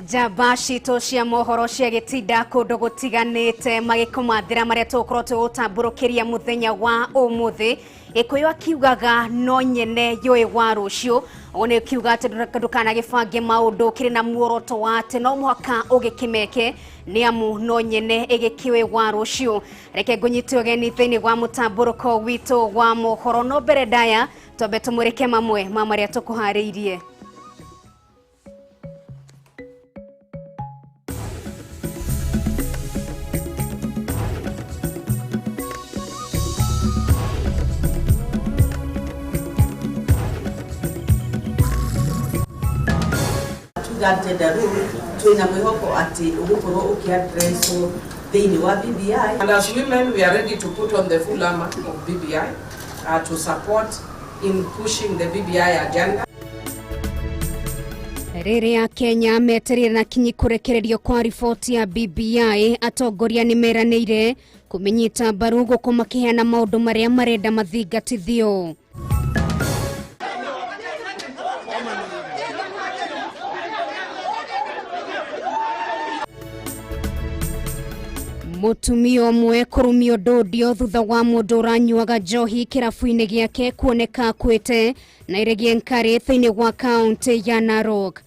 Jabashi toshia mohoro cia gitinda kundu gutiganite magikumathira maria tukorwo tugutamburukiria muthenya wa umuthi ikuyo akiugaga no nyene yoi wa rucio one kiuga ati ndukana gibange maundu kiri na muoroto wa ati no muhaka ugikimeke ni amu no nyene igikiwe wa rucio reke ngunyite ogeni thiini wa mutamburuko wito wa mohoro no mbere daya tobe tumurike mamwe maria tukuhariirie. And as women, we are ready to put on the full armor of BBI to support in pushing the BBI agenda. Riria Kenya meterire na kinyi kurekererio kwa ripoti ya BBI atongoria ni meranire kumenyita mbaru gukumakiheana maundu maria marenda mathingatithio. Mutumio mwe kurumio dodio thutha wa mundu uranyuaga njohi kirafu-ini giake kuoneka kwite na iregie Nkari thiini wa kaunti ya Narok.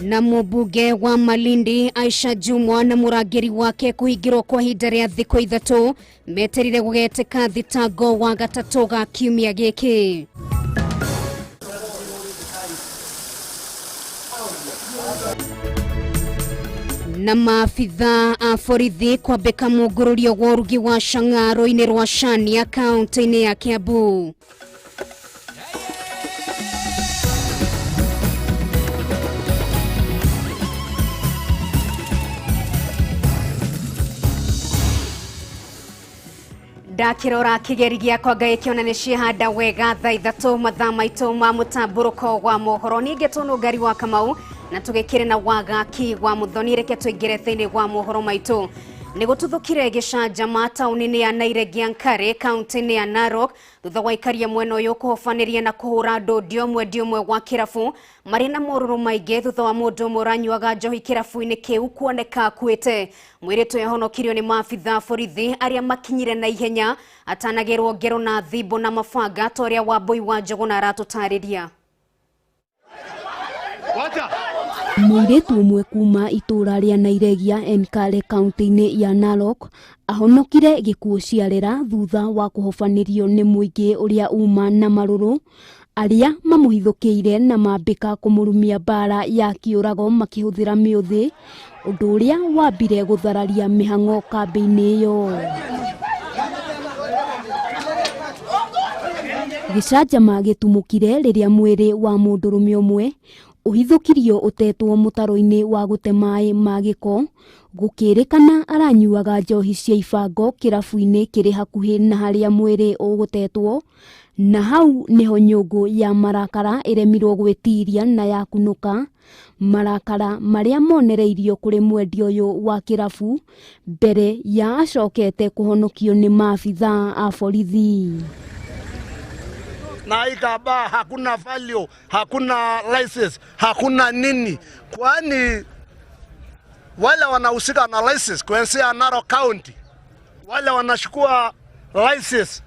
Na mũmbunge wa Malindi Aisha Jumwa na murangiri wake kuhingirwo kwa ihinda rĩa thikũ 3 meterire gugetĩka thitango wa gatatu ga kiumia gĩkĩ. Na maafitha a borithi kwambĩka mũngũrũrio wa ũrugi wa Shang'aro-inĩ rwa Shania kaunti-inĩ ya Kiambu. Ndakirora kigeri giakwa ngai kiona ni cihanda wega thaa 3 mathaa maitu ma mutamburuko wa mohoro ninge tu Nungari wa Kamau na tugikire na wagaki wa muthoni reke tuingire thiini wa mohoro maitu ni gututhukire gicanjama tauni-ini ya Nkari kaunti-ini ya Narok thutha wa ikaria mwena uyu kuhofaniria na kuhura ndodio mwendimwe wa kirafu mari na moruru maingi thutha wa mundu muranyuaga njohi kirafu-ini kiu kuoneka kwite. Mwiritu yahonokirio ni maafitha borithi aria makinyire na ihenya atanagirwo ngero na thibo na mabanga toria wa Boi wa Njuguna aratutariria. Mwiritu umwe kuma itura ria Nairegia Nkari kaunti-ini ya Narok ahonokire gikuo ciarera thutha wa kuhofanirio ni muingi uria uma na maruru aria mamuhithukiire na mambika kumurumia bara ya kiurago makihuthira miuthi undu uria wambire guthararia mihango kambi-ini iyo. Gicanjama gitumukire riria mwiri wa mundurume umwe uhithukirio utetwo mutaro-ini wa gute mai magiko gukirikana aranyuaga njohi cia ibango kirafu-ini kiri hakuhi na haria mwiri ugutetwo na hau niho nyungu ya marakara iremirwo gwitiria na ya kunuka marakara maria monereirio kuri mwendio uyu wa kirafu mbere ya acokete kuhonokio ni maafitha a borithi. Na ikaba hakuna value, hakuna license, hakuna nini. Kwani wale wanahusika na license kuanzia Narok County, wale wanachukua license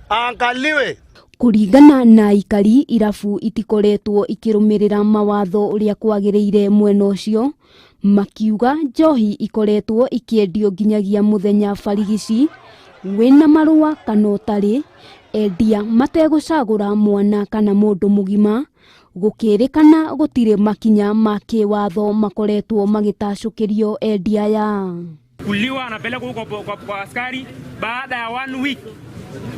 angaliwe. Kuringana na ikari irafu itikoretwo ikirumirira mawatho uria kwagiriire mwena ucio makiuga njohi ikoretwo ikiendio nginyagia muthenya barigici wina marua kana utari endia mategucagura mwana kana mundu mugima gukirikana gutire makinya ma kiwatho makoretwo magitacukirio endia ya kuliwa anapeleka huko kwa askari baada ya 1 week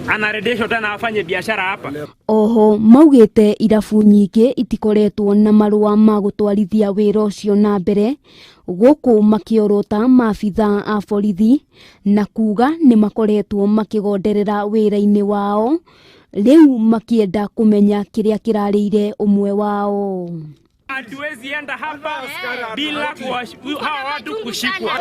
anaredeshwa tena afanye biashara hapa. Oho maugite irabu nyingi itikoretwo na marua ma gutwarithia wira ucio na mbere guku makiorota maabitha a borithi na kuga ni makoretwo makigonderera wira-ini wao riu makienda kumenya kiria kirarire umwe wao. Hatuwezi enda hapa bila hawa watu kushikwa.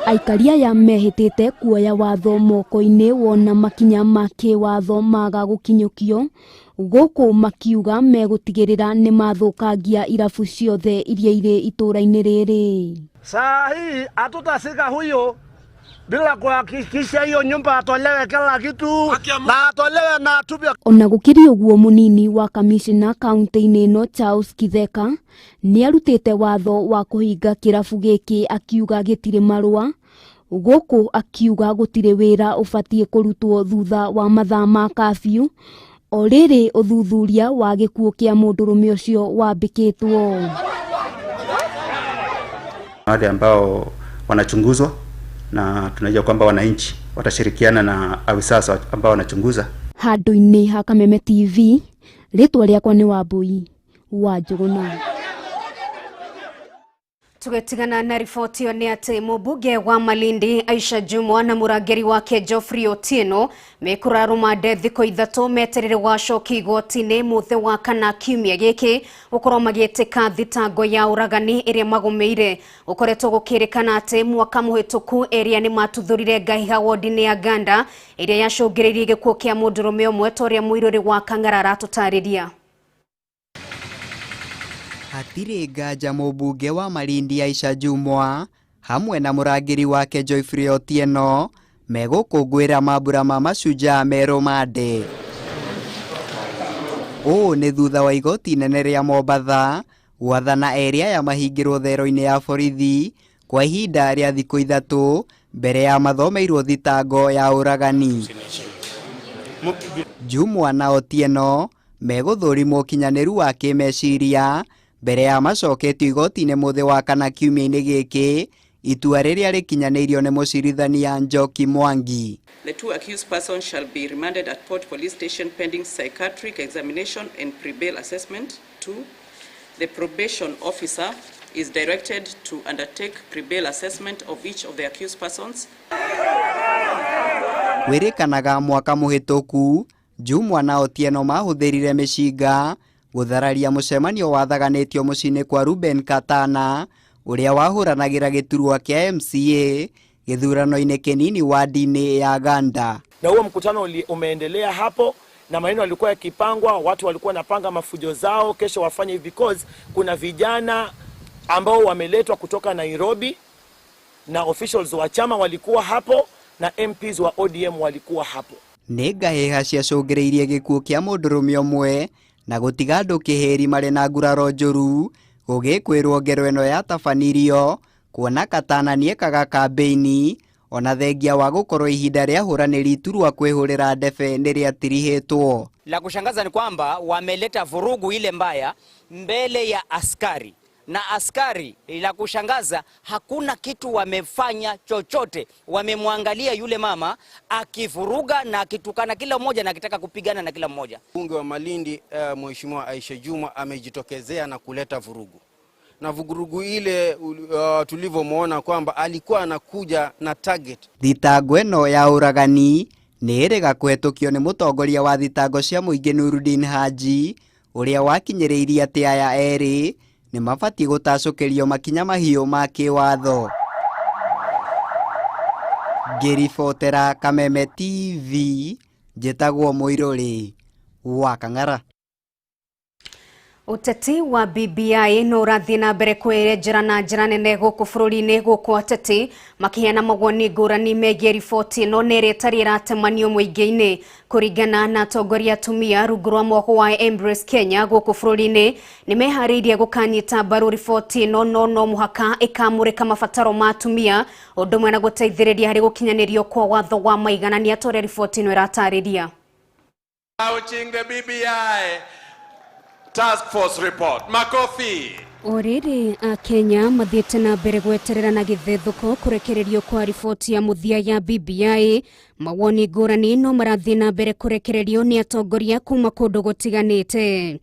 Aikaria ya mehitite kuoya watho moko-ini wona makinya ma kiwatho maga gukinyukio guku makiuga megutigirira ni mathukangia irabu ciothe iria iri itura-ini riri. Saa hii hatutasika huyo bila kuhakikisha hiyo nyumba atolewe kila kitu na atolewe na tubia. Ona gukiri uguo munini wa kamishina kaunti-ini ino Charles Kitheka ni arutite watho wa kuhinga kirabu giki akiuga gitire marua guku akiuga gutire wira ubatie kurutwo thutha wa mathaa ma kafyu oriri uthuthuria wa gikuo kia mundurume ucio wambikitwo. Wale ambao wanachunguzwa na tunajua kwamba wananchi watashirikiana na afisa ambao wanachunguza. Handu-ini ha Kameme TV, ritwa riakwa ni Wambui wa Njuguna. Tugetigana na ripoti yo ni ati mubunge wa Malindi Aisha Jumwa na murangeri wake Geoffrey Otieno mekuraruma thikũ 3 meterere wacoki igoti-ini muthe wa kana kiumia giki ukorwo magitĩka thitango ya uragani iria magumeire. Ukoretwo gukirikana ati mwaka muhituku area ni matuthurire ngahiha wodi-ini ya Ganda iria yacungĩrĩirie gĩkuũ kia mũndũrũme ũmwe toria Mũirũri wa Kang'ara aratũtarĩria. Hatire ngaja mubunge wa Malindi Aisha Jumwa hamwe na murangiri wake Geoffrey Otieno megukungwira mambura ma macunja mero mande. Ni thutha wa igoti nene ria Mombatha gwathana area ya mahingirwo thero-ini ya borithi kwa ihinda ria thikũ 3 mbere ya mathomeirwo thitango ya uragani. Jumwa na Otieno meguthurimwo kinyaniru wa kimeciria mbere ya macoketio igoti-ini muthe wa kana kiumia-ini giki itua riria rikinyaniirio ni mucirithania Njoki Mwangi. The 2 accused persons shall be remanded at Port Police Station pending psychiatric examination and pre-bail assessment. 2. The probation officer is directed to undertake pre-bail assessment of each of the accused persons. Wirikanaga mwaka muhituku Jumwa na Otieno mahuthirire mishinga guthararia mucemanio wathaganitio mucini kwa Ruben Katana uria wahuranagira giturwa kia MCA githurano-ini kinini wadi-ini ya Ganda. Na huo mkutano umeendelea hapo na maneno yalikuwa yakipangwa, watu walikuwa napanga mafujo zao kesho wafanye because kuna vijana ambao wameletwa kutoka Nairobi na officials wa chama walikuwa hapo na MPs wa ODM walikuwa hapo. Nega heha ciacungĩrĩirie gĩkuũ kia mũndũrũme ũmwe na gũtiga andũ kĩheri marĩ na nguraro njũru gũgĩkwĩrwo ngero ĩno yatabanirio kuona Katana niekaga kambeini ona thengia wa gũkorwo ihinda rĩa hũranĩri iturwa kwĩhũrĩra ndebe nĩrĩatirihĩtwo. La kushangaza ni kwamba wameleta vurugu ile mbaya mbele ya askari, na askari la kushangaza hakuna kitu wamefanya chochote. Wamemwangalia yule mama akivuruga na akitukana kila mmoja na akitaka kupigana na kila mmoja. Mbunge wa Malindi Mheshimiwa Aisha Jumwa amejitokezea na kuleta vurugu. Na vurugu ile tulivyomuona kwamba alikuwa anakuja na target. Thitango ĩno ya uragani nĩĩrĩga kũhetũkio nĩ mũtongoria wa thitango cia mũingĩ Nuruddin Haji ũrĩa wakinyĩrĩirie atĩ aya erĩ nĩ mabatiĩ gũtacũkĩrio makinya mahiũ ma kĩwatho. Ngĩribotera Kameme TV, njĩtagwo Mũirũri wa Kang'ara. Uteti wa BBI no urathi na mbere kwerenjera na njĩra nene gũkũ bũrũri-inĩ gũkũ ateti makiheana mawoni ngũrani megiĩ riboti ĩno na ĩrĩa ĩtarĩ ĩratemanio mũingĩ-inĩ. Kũringana na atongoria atumia rungu rwa mwako wa Embrace Kenya gũkũ bũrũri-inĩ nĩ meharĩirie gũkanyita mbaru riboti ĩno no mũhaka ĩkamũrĩka mabataro ma atumia ũndũ ũmwe na gũteithĩrĩria harĩ gũkinyanĩrio kwa watho wa maiganania ta ũrĩa riboti ĩno ĩratarĩria. The BBI Task Force report. Makofi. Oriri a Kenya mathiĩte na mbere gweterera na gĩthethũko kũrekererio kwa riboti ya mũthia ya BBI. Mawoni ngũrani no marathiĩ na mbere kũrekererio nĩ atongoria kuma kũndũ gũtiganĩte.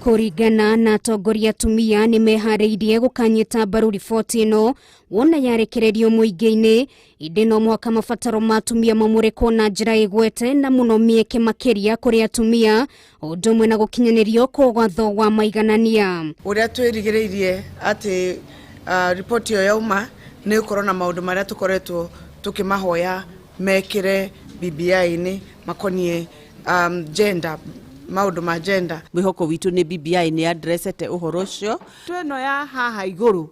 Kũringana na atongoria atumia nĩ meharĩirie gũkanyita mbaru riboti ĩno wona yarekererio mũingĩ-inĩ ĩndĩ no mũhaka mabataro ma atumia mamũrĩkwo na njĩra ĩgwete na mũno mĩeke makĩria kũrĩ atumia ũndũ ũmwe na gũkinyanĩrio kwa watho wa maiganania. Ũrĩa twĩrĩgĩrĩirie atĩ riboti ĩyo yauma nĩ ũkorwo na maũndũ marĩa tũkoretwo tũkĩmahoya mekĩre BBI-inĩ makoniĩ gender, maũndũ ma gender. Mwĩhoko witũ nĩ BBI nĩ addressete ũhoro ũcio. Tweno ya haha igũrũ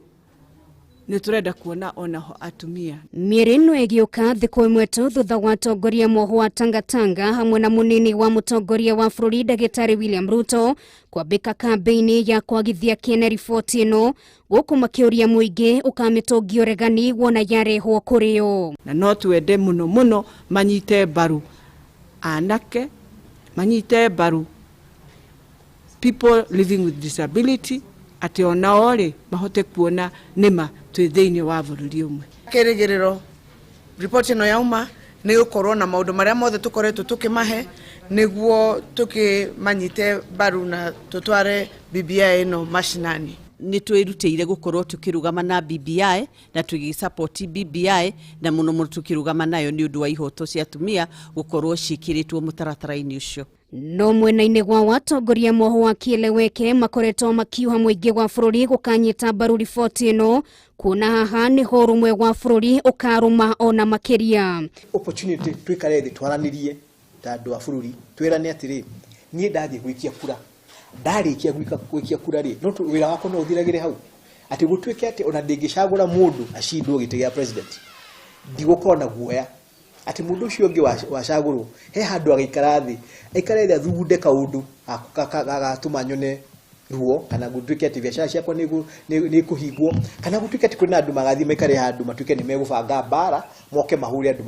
nĩ tũrenda kuona onaho atumia. Mĩeri ĩno ĩgĩũka thikũ ĩmwe tu thutha wa atongoria Mohoro wa Tangatanga hamwe na mũnini wa mũtongoria wa bũrũri Ndagĩtarĩ William Ruto kwambĩka kambĩini ya kwagithia kĩene riboti ĩno gũkũ makĩũria mũingĩ ũkamĩtũngio regani wona yarehwo kũrĩ o. Na no twende mũno manyite mbaru anake, manyite mbaru people living with disability ati onao rĩ mahote kuona nĩma twĩ thĩinĩ wa bũrũri ũmwe. Kĩrĩgĩrĩro riboti ĩno yauma nĩ gũkorwo na maũndũ marĩa mothe tũkoretwo tũkĩmahe nĩguo tũkĩmanyite mbaru na tũtware BBI ĩno mashinani. Nĩ twĩrutĩire gũkorwo tũkĩrugama na BBI na tũgĩsupport BBI na mũno tũkĩrugama nayo nĩ ũndũ wa ihoto cia atumia gũkorwo ciĩkĩrĩtwo mũtaratara-inĩ ũcio. No mwena-inĩ gwa watongoria Mohoro wa Kieleweke makoretwo makiuha mũingĩ wa bũrũri gũkanyita mbaru riboti ĩno kuona haha nĩho ũrũmwe wa bũrũri ũkarũma ona makĩria. Opportunity twĩkare thĩ twaranĩrie ta andũ a bũrũri twĩrane atĩrĩ niĩ ndathiĩ gũikia kura ndarĩkia gũikia kura rĩ no wĩra wakwa no ũthiragĩre hau atĩ gũtuĩke atĩ ona ndĩngĩcagũra mũndũ acindwo gĩtĩ gĩa president ndigũkorwo na guoya atĩ mũndũ ũcio ũngĩ wacagũrwo he handũ agĩikara thĩ aikare thĩ athunde kaũndũ agatũma nyone ruo kana gũtuĩke atĩ biacara ciakwa nĩ kũhingwo kana gũtuĩke atĩ kwĩna andũ magathiĩ maikare handũ matuĩke nĩ megũbanga mbara moke mahure andũ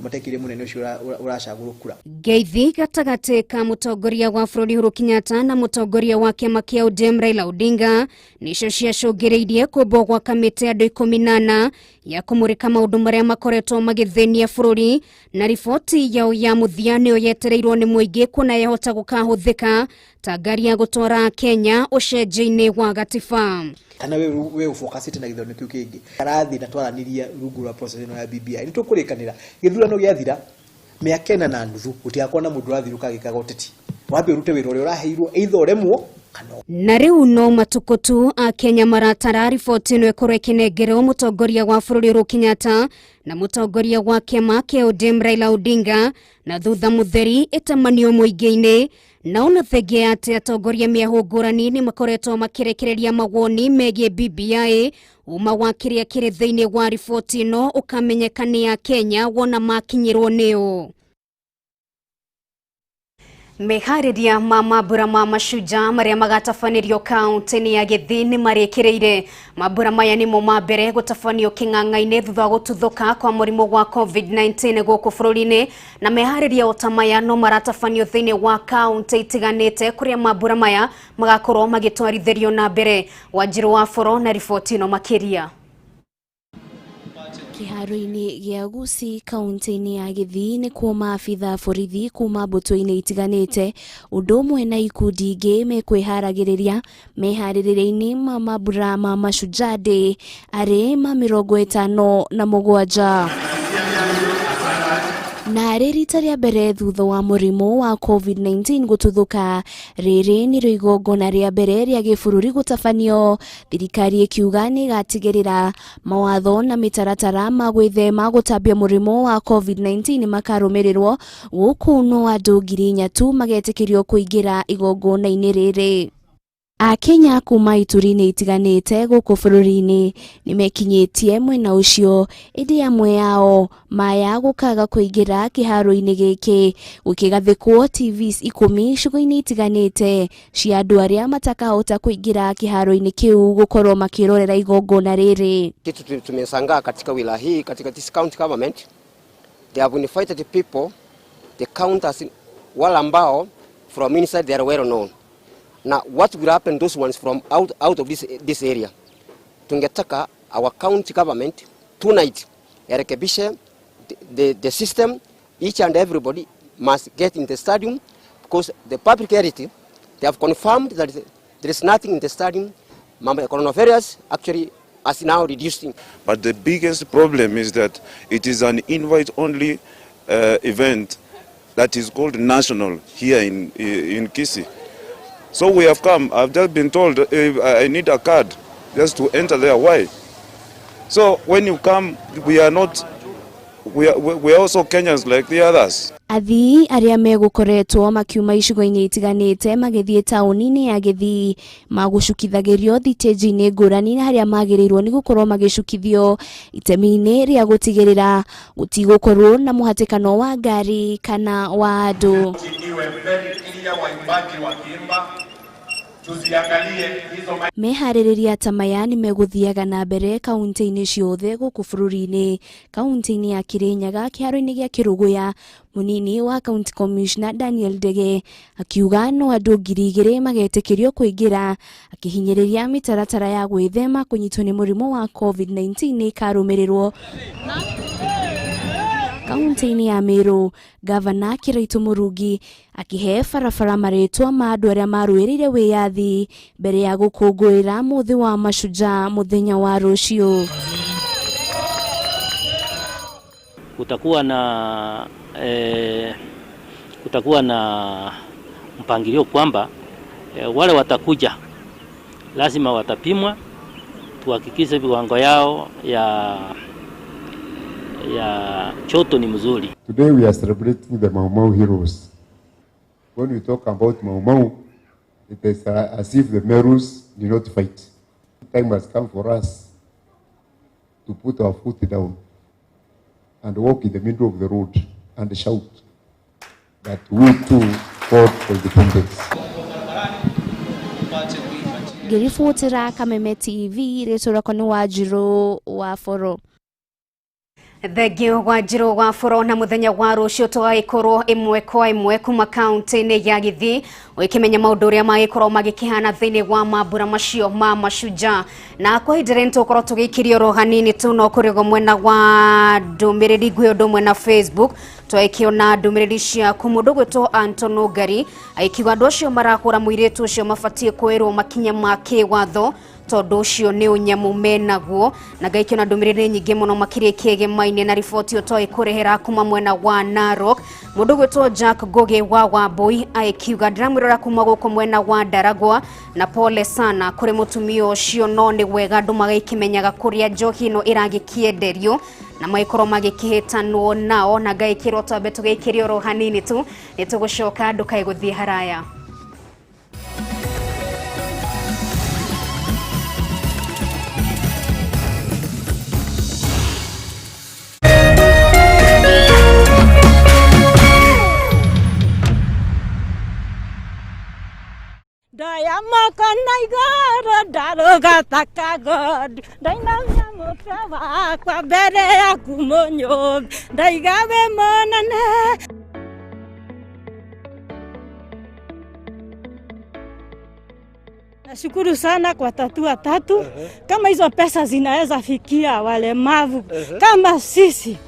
matekĩrie mũnene ũcio ũracagũrwo kura. Ngeithi gatagatĩ ka mũtongoria wa bũrũri Uhuru Kenyatta na mũtongoria wa kĩama kĩa UDM Raila Odinga nĩcio ciacũngĩrĩirie kũmbwo gwa kamĩtĩ andũ 18 ya kũmũrĩka maũndũ marĩa makoretwo magĩthĩnia bũrũri na riboti yao ya mũthia nĩyo yetereirwo nĩ mũingĩ kuona yahota gũkahũthĩka ta ngari ya gũtwara Kenya ũcenjia-inĩ wa gatiba. Kana we ufocusite na gĩthurano kĩu kĩngĩ karathi na twaraniria rungu rwa process ĩno ya BBI nĩ tũkũrĩkanĩra gĩthurano gĩathira mĩaka 4 na nuthu gũtigakorwo na mũndũ ũrathiruka gĩkaga ũteti wambe ũrute wĩra ũrĩa ũraheirwo either ũremwo kana. Na rĩu no matukũ tu a Kenya maratara riboti ĩno ĩkorwo ĩkĩnengerwo mũtongoria wa bũrũri Uhuru Kenyatta na mũtongoria wa kĩama kĩa UDM Raila Odinga na thutha mũtheri ĩtemanio mũingĩ-inĩ na ona thengia atĩ atongoria mĩahũ ngũrani nĩ makoretwo makĩrekereria mawoni megiĩ BBI uma wa kĩrĩa kĩrĩ thĩinĩ wa riboti ĩno ũkamenyeka nĩ ya Kenya wona makinyĩrwo nĩyo. Meharĩria ma mambura ma mashujaa marĩa magatabanĩrio kaunti-inĩ ya Gĩthii nĩ marĩkĩrĩire. Mambura maya nĩmo ma mbere gũtabanio kĩng'ang'a-inĩ thutha wa gũtuthũka kwa mũrimũ wa COVID-19 gũkũ bũrũri-inĩ na meharĩria o ta maya no maratabanio thĩinĩ wa kaunti itiganĩte kũrĩa mambura maya magakorwo magĩtwarithĩrio na mbere. Wanjiru wa Boro na riboti ĩno makĩria. Kĩharo-inĩ gĩa Gusii kaunti-inĩ ya Gĩthii nĩ kuo maabitha borithi kuma mbũtũ-inĩ itiganĩte ũndũ ũmwe na ikundi ingĩ mekwĩharagĩrĩria meharĩrĩria-inĩ ma mambura ma Mashujaa Day arĩ ma 57. Na rita rĩa mbere thutha wa mũrimũ wa COVID-19 gũtuthũka, rĩrĩ nĩrĩo igongona rĩa mbere rĩa gĩbũrũri gũtabanio, thirikari ĩkiuga nĩ ĩgatigĩrĩra mawatho na mĩtaratara ma gwĩthema gũtambia mũrimũ wa COVID-19 makarũmĩrĩrwo, gũkũ no andũ 4,000 tu magetĩkĩrio kũingĩra igongona-inĩ rĩrĩ. Akenya kuma ituri-inĩ itiganĩte gũkũ bũrũri-inĩ nĩmekinyĩtie mwena ũcio, ĩndĩ amwe yao maya gũkaga kũingĩra kĩharo-inĩ gĩkĩ, gũkĩgathĩkwo TVs 10 icigo-inĩ itiganĩte cia andũ arĩa matakahota kũingĩra kĩharo-inĩ kĩu gũkorwo makĩrorera igongona rĩrĩ. Kitu tumesangaa katika wilaya hii, katika this county government, they have invited people, the counters, wale ambao from inside they are well known. Now, what will happen those ones from out of this area? Tungetaka our county government tonight yarekebishe the system. Each and everybody must get in the stadium, because the public heritage, they have confirmed that there is nothing in the stadium. Coronavirus actually is now reducing. But the biggest problem is that it is an invite-only event that is called national here in Kisii. So we have come. I've just been told I need a card just to enter there. Why? So when you come, we are also Kenyans like the others. Athii arĩa megũkoretwo makiuma icigo-inĩ itiganĩte magĩthiĩ taũni-inĩ ya Gĩthii magũcukithagĩrio thitĩnji-inĩ ngũrani na harĩa magĩrĩirwo nĩ gũkorwo magĩcukithio itemi-inĩ rĩa gũtigĩrĩra gũtigũkorwo na mũhatĩkano wa ngari kana wa andũ. Meharĩrĩria ta maya nĩ megũthiaga na mbere kaunti-inĩ ciothe gũkũ bũrũri-inĩ. Kaunti-inĩ ya Kirinyaga, kĩharo-inĩ gĩa Kĩrũgũya, mũnini wa county commissioner Daniel Ndege akiuga no andũ 2,000 magetĩkĩrio kũingĩra, akĩhinyĩrĩria mĩtaratara ya gwĩthema kũnyitwo nĩ mũrimũ wa COVID-19 ĩkarũmĩrĩrwo. Kaunti-inĩ ya Meru, Gavana Kiraitũ Mũrungi akĩhe barabara marĩtwa ma andũ arĩa marũĩrĩire wĩyathi mbere ya gũkũngũĩra mũthĩ wa mashujaa mũthenya wa rũciũ. Kutakuwa na mpangilio kwamba wale watakuja lazima watapimwa, tuhakikishe viwango yao ya choto ni mzuri. Today we are celebrating the Mau heroes. When we talk about Mau, it is as if the Merus did not fight. Time has come for us to put our foot down and walk in the middle of the road and shout that we too fought for independence. Ngĩribotera Kameme TV, rĩtwa rĩakwa nĩ Wanjirũ wa Foro. Thegio Wanjirũ wa Foro, na mũthenya wa rũciũ tũgagĩkorwo ĩmwe kwa ĩmwe kuma kaunti-inĩ ya Gĩthii ũkĩmenya maũndũ ũrĩa magĩkorwo magĩkĩhana thĩinĩ wa mambura macio ma mashujaa. Na kwa ihinda rĩrĩ tũkorwo tũgĩikĩrio ro hanini tu no kũrĩgo mwena wa ndũmĩrĩri nguhĩ ũndũ ũmwe na Facebook twaikiona ndũmĩrĩri cia mũndũ gwĩtwo Nungari aikiuga andũ acio marahũra mũirĩtu ũcio mabatie kwĩrwo makinya ma kĩwatho tondũ ũcio nĩ ũnyamũ menaguo. Na ngaikiona ndũmĩrĩri nyingĩ mũno makĩria kĩgemaine na riboti ĩyo twakũrehera kuma mwena wa Narok. Mũndũ gwĩtwo Jack Goge wa Wambui aikiuga ndiramwĩrora kuma gũkũ mwena wa Ndaragwa, na pole sana kũrĩ mũtumia ũcio, no nĩ wega andũ magĩkĩmenyaga kũrĩa njohi ĩno ĩragĩkĩenderio na maikorwo magĩkĩhĩtanwo nao. Na ngaikĩrwo twambe tũgĩikĩrio ro hanini tu nĩ tũgũcoka ndũkae gũthiĩ haraya. Dayamaka naigara daroga takagod dainamya mutava kwa bere ya kumonyo daigabe monane. Nashukuru sana kwa tatua tatu. Kama hizo pesa zinaweza fikia walemavu kama sisi,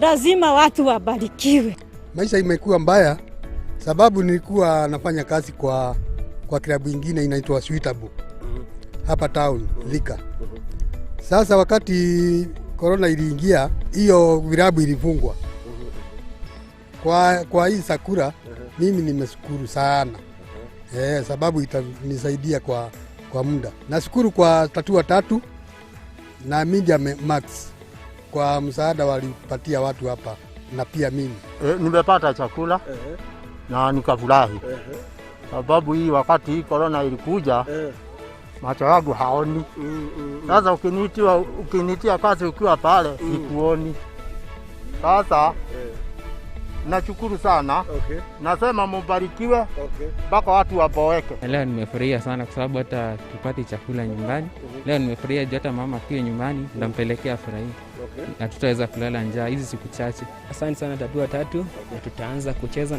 lazima watu wabarikiwe. Maisha imekuwa mbaya sababu nilikuwa nafanya kazi kwa klabu nyingine inaitwa Suitable hapa town Thika. Sasa wakati corona iliingia, hiyo vilabu ilifungwa. Kwa hii Sakura mimi nimeshukuru sana. Sababu itanisaidia kwa muda. Nashukuru kwa Tatua Tatu na Media Max kwa msaada walipatia watu hapa na pia mimi. Nimepata chakula na nikafurahi. Sababu hii wakati hii corona ilikuja macho yangu haoni. Sasa ukinitia kazi ukiwa pale sikuoni. Sasa nashukuru sana. Nasema mubarikiwe mpaka watu wapoeke. Leo nimefurahia sana kwa sababu hata tupate chakula nyumbani. Leo nimefurahia hata mama pia nyumbani ndampelekea furahi. Na tutaweza kulala njaa hizi siku chache. Asante sana Tatua Tatu, tutaanza kucheza